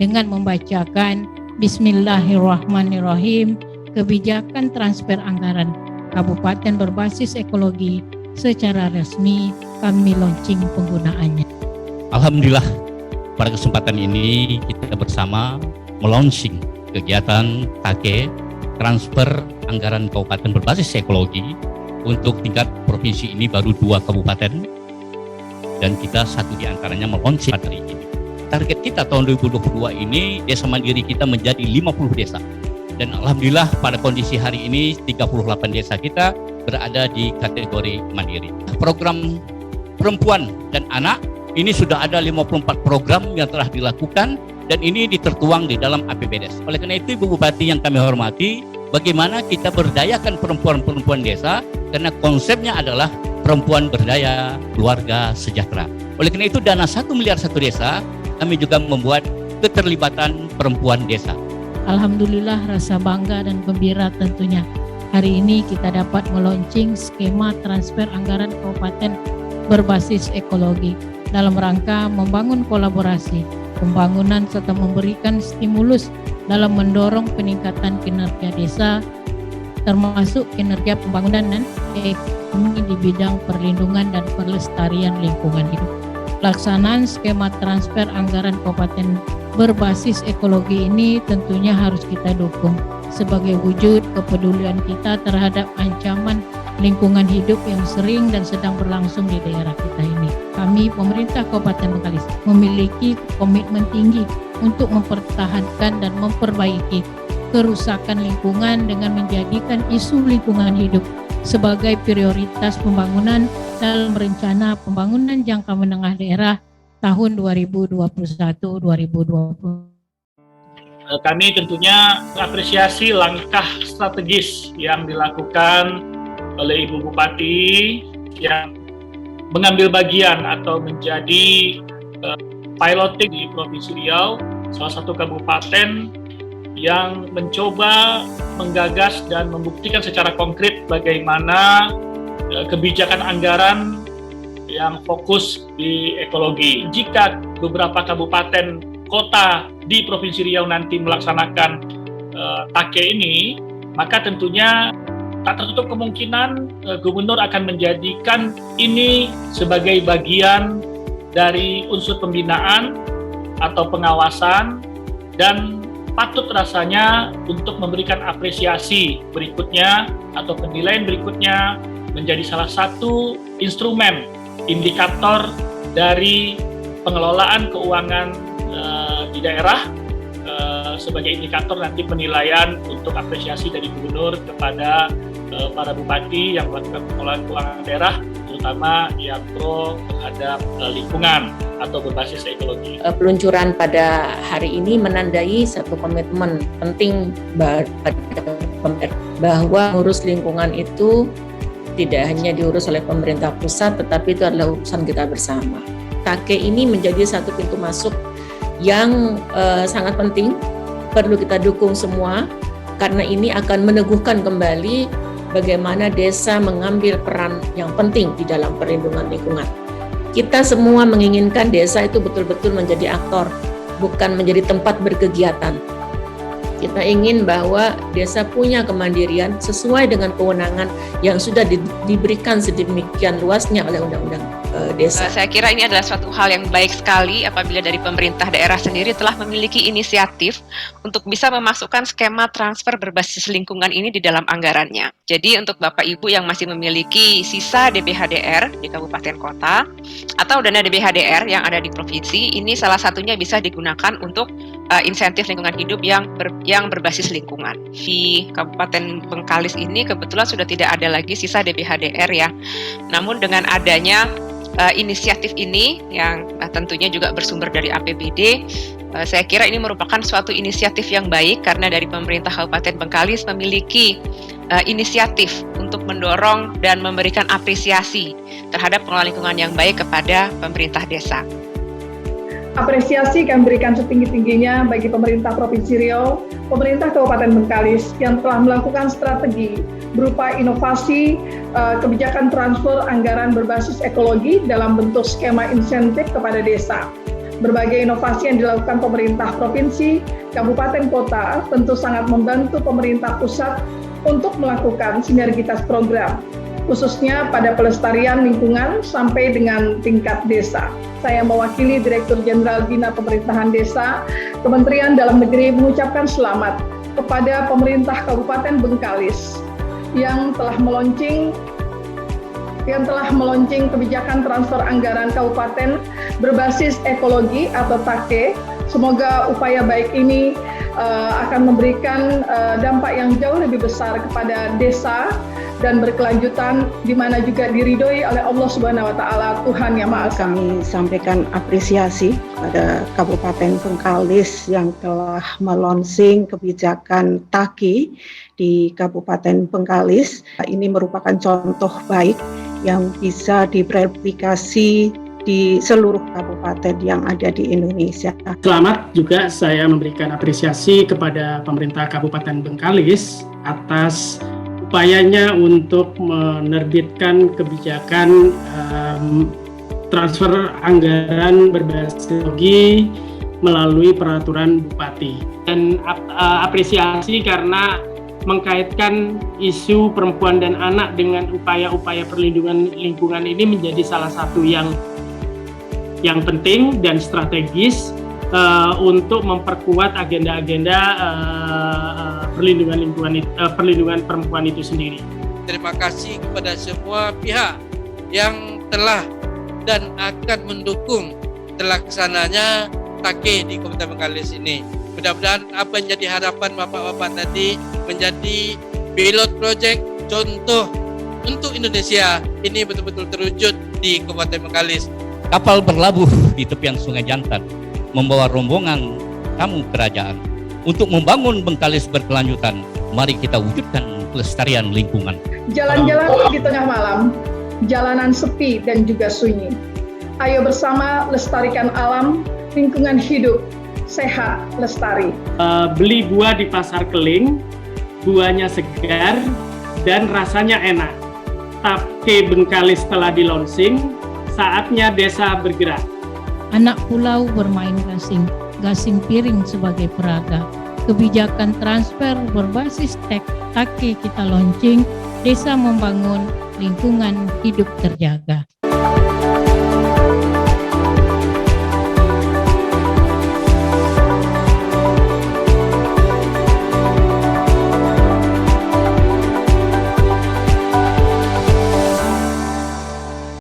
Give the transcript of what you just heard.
dengan membacakan Bismillahirrahmanirrahim, kebijakan transfer anggaran kabupaten berbasis ekologi secara resmi kami launching penggunaannya. Alhamdulillah, pada kesempatan ini kita bersama melaunching kegiatan TAKE, transfer anggaran kabupaten berbasis ekologi. Untuk tingkat provinsi ini baru 2 kabupaten dan kita satu di antaranya melaunching hari ini. Target kita tahun 2022 ini desa mandiri kita menjadi 50 desa. Dan alhamdulillah pada kondisi hari ini 38 desa kita berada di kategori mandiri. Program perempuan dan anak ini sudah ada 54 program yang telah dilakukan dan ini ditertuang di dalam APBDes. Oleh karena itu Ibu Bupati yang kami hormati, bagaimana kita berdayakan perempuan-perempuan desa, karena konsepnya adalah perempuan berdaya, keluarga sejahtera. Oleh karena itu dana 1 miliar satu desa, kami juga membuat keterlibatan perempuan desa. Alhamdulillah, rasa bangga dan gembira tentunya. Hari ini kita dapat melaunching skema transfer anggaran kabupaten berbasis ekologi dalam rangka membangun kolaborasi, pembangunan serta memberikan stimulus dalam mendorong peningkatan kinerja desa, termasuk kinerja pembangunan dan ekonomi di bidang perlindungan dan pelestarian lingkungan hidup. Pelaksanaan skema transfer anggaran kabupaten berbasis ekologi ini tentunya harus kita dukung sebagai wujud kepedulian kita terhadap ancaman lingkungan hidup yang sering dan sedang berlangsung di daerah kita ini. Kami, pemerintah Kabupaten Bengkalis, memiliki komitmen tinggi untuk mempertahankan dan memperbaiki kerusakan lingkungan dengan menjadikan isu lingkungan hidup sebagai prioritas pembangunan dalam rencana pembangunan jangka menengah daerah tahun 2021-2020. Kami tentunya mengapresiasi langkah strategis yang dilakukan oleh Ibu Bupati yang mengambil bagian atau menjadi piloting di Provinsi Riau, salah satu kabupaten yang mencoba menggagas dan membuktikan secara konkret bagaimana kebijakan anggaran yang fokus di ekologi. Jika beberapa kabupaten kota di Provinsi Riau nanti melaksanakan TAKE ini, maka tentunya tak tertutup kemungkinan gubernur akan menjadikan ini sebagai bagian dari unsur pembinaan atau pengawasan, dan patut rasanya untuk memberikan apresiasi berikutnya atau penilaian berikutnya menjadi salah satu instrumen indikator dari pengelolaan keuangan di daerah sebagai indikator nanti penilaian untuk apresiasi dari gubernur kepada para bupati yang melakukan pengelolaan keuangan daerah, terutama yang pro terhadap lingkungan atau berbasis ekologi. Peluncuran pada hari ini menandai satu komitmen penting bahwa ngurus lingkungan itu tidak hanya diurus oleh pemerintah pusat, tetapi itu adalah urusan kita bersama. TAKE ini menjadi satu pintu masuk yang sangat penting, perlu kita dukung semua, karena ini akan meneguhkan kembali bagaimana desa mengambil peran yang penting di dalam perlindungan lingkungan. Kita semua menginginkan desa itu betul-betul menjadi aktor, bukan menjadi tempat berkegiatan. Kita ingin bahwa desa punya kemandirian sesuai dengan kewenangan yang sudah diberikan sedemikian luasnya oleh Undang-Undang Desa. Saya kira ini adalah suatu hal yang baik sekali apabila dari pemerintah daerah sendiri telah memiliki inisiatif untuk bisa memasukkan skema transfer berbasis lingkungan ini di dalam anggarannya. Jadi untuk Bapak Ibu yang masih memiliki sisa DBHDR di kabupaten kota atau dana DBHDR yang ada di provinsi, ini salah satunya bisa digunakan untuk insentif lingkungan hidup yang berbasis lingkungan. Di Kabupaten Bengkalis ini kebetulan sudah tidak ada lagi sisa DBHDR ya. Namun dengan adanya inisiatif ini yang tentunya juga bersumber dari APBD, saya kira ini merupakan suatu inisiatif yang baik karena dari pemerintah Kabupaten Bengkalis memiliki inisiatif untuk mendorong dan memberikan apresiasi terhadap pengelolaan lingkungan yang baik kepada pemerintah desa. Apresiasi kami berikan setinggi-tingginya bagi pemerintah Provinsi Riau, pemerintah Kabupaten Bengkalis yang telah melakukan strategi berupa inovasi kebijakan transfer anggaran berbasis ekologi dalam bentuk skema insentif kepada desa. Berbagai inovasi yang dilakukan pemerintah provinsi, kabupaten, kota tentu sangat membantu pemerintah pusat untuk melakukan sinergitas program, khususnya pada pelestarian lingkungan sampai dengan tingkat desa. Saya mewakili Direktur Jenderal Bina Pemerintahan Desa, Kementerian Dalam Negeri mengucapkan selamat kepada pemerintah Kabupaten Bengkalis yang telah meluncing kebijakan transfer anggaran kabupaten berbasis ekologi atau TAKE. Semoga upaya baik ini akan memberikan dampak yang jauh lebih besar kepada desa dan berkelanjutan, di mana juga diridhoi oleh Allah Subhanahu wa Ta'ala, Tuhan Yang Maha Esa. Kami sampaikan apresiasi pada Kabupaten Bengkalis yang telah melonsing kebijakan TAKI di Kabupaten Bengkalis. Ini merupakan contoh baik yang bisa direplikasi di seluruh kabupaten yang ada di Indonesia. Selamat juga saya memberikan apresiasi kepada pemerintah Kabupaten Bengkalis atas upayanya untuk menerbitkan kebijakan transfer anggaran berbasis teknologi melalui peraturan bupati. Dan apresiasi karena mengkaitkan isu perempuan dan anak dengan upaya-upaya perlindungan lingkungan ini menjadi salah satu yang penting dan strategis untuk memperkuat agenda-agenda perlindungan perempuan itu sendiri. Terima kasih kepada semua pihak yang telah dan akan mendukung terlaksananya TAKE di Kabupaten Bengkalis ini. Mudah-mudahan apa yang jadi harapan Bapak-Bapak tadi menjadi pilot project contoh untuk Indonesia ini betul-betul terwujud di Kabupaten Bengkalis. Kapal berlabuh di tepian Sungai Jantan membawa rombongan tamu kerajaan untuk membangun Bengkalis berkelanjutan. Mari kita wujudkan pelestarian lingkungan. Jalan-jalan di tengah malam, jalanan sepi dan juga sunyi. Ayo bersama lestarikan alam, lingkungan hidup, sehat, lestari. Beli buah di Pasar Keling, buahnya segar dan rasanya enak. TAKE Bengkalis telah di-launching, saatnya desa bergerak. Anak pulau bermain gasing, gasing piring sebagai peraga. Kebijakan transfer berbasis TAKE kita launching, desa membangun, lingkungan hidup terjaga.